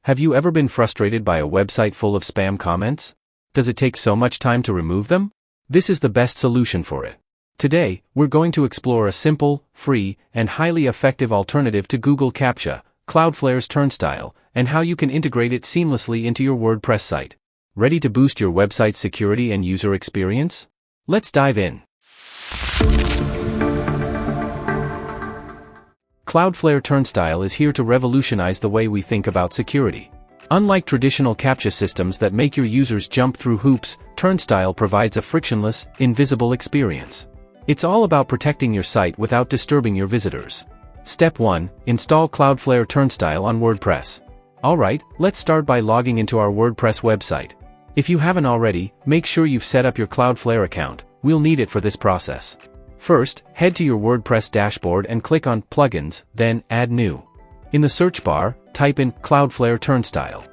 Have you ever been frustrated by a website full of spam comments? Does it take so much time to remove them? This is the best solution for it. Today, we're going to explore a simple, free, and highly effective alternative to Google Captcha, Cloudflare's Turnstile, and how you can integrate it seamlessly into your WordPress site. Ready to boost your website's security and user experience? Let's dive in. Cloudflare Turnstile is here to revolutionize the way we think about security. Unlike traditional Captcha systems that make your users jump through hoops, Turnstile provides a frictionless, invisible experience. It's all about protecting your site without disturbing your visitors. Step 1. Install Cloudflare Turnstile on WordPress. Alright, let's start by logging into our WordPress website. If you haven't already, make sure you've set up your Cloudflare account. We'll need it for this process. First, head to your WordPress dashboard and click on Plugins, then Add New. In the search bar, type in Cloudflare Turnstile.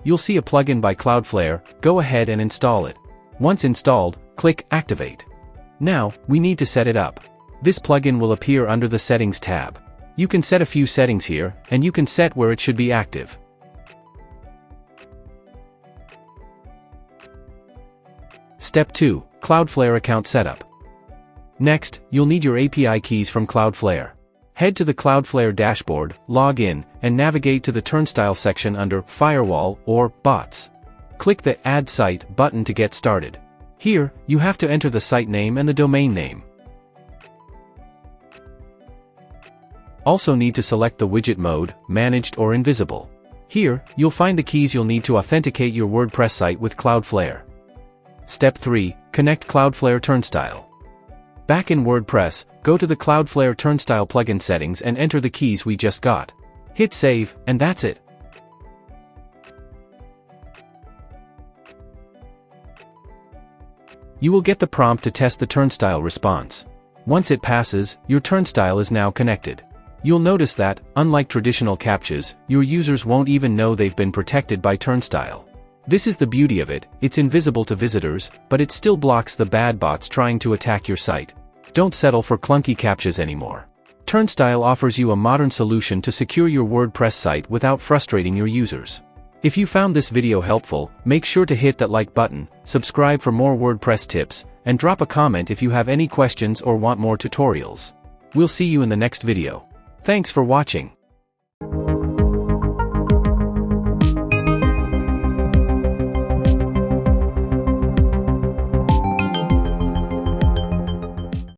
You'll see a plugin by Cloudflare. Go ahead and install it. Once installed, click Activate. Now, we need to set it up. This plugin will appear under the Settings tab. You can set a few settings here, and you can set where it should be active. Step 2. Cloudflare Account Setup. Next, you'll need your API keys from Cloudflare. Head to the Cloudflare dashboard, log in, and navigate to the Turnstile section under Firewall or Bots. Click the Add Site button to get started. Here, you have to enter the site name and the domain name. Also need to select the widget mode, Managed or Invisible. Here, you'll find the keys you'll need to authenticate your WordPress site with Cloudflare. Step 3. Connect Cloudflare Turnstile. Back in WordPress, go to the Cloudflare Turnstile plugin settings and enter the keys we just got. Hit Save, and that's it. You will get the prompt to test the Turnstile response. Once it passes, your Turnstile is now connected. You'll notice that, unlike traditional Captchas, your users won't even know they've been protected by Turnstile. This is the beauty of it. It's invisible to visitors, but it still blocks the bad bots trying to attack your site. Don't settle for clunky Captchas anymore. Turnstile offers you a modern solution to secure your WordPress site without frustrating your users. If you found this video helpful, make sure to hit that like button, subscribe for more WordPress tips, and drop a comment if you have any questions or want more tutorials. We'll see you in the next video. Thanks for watching.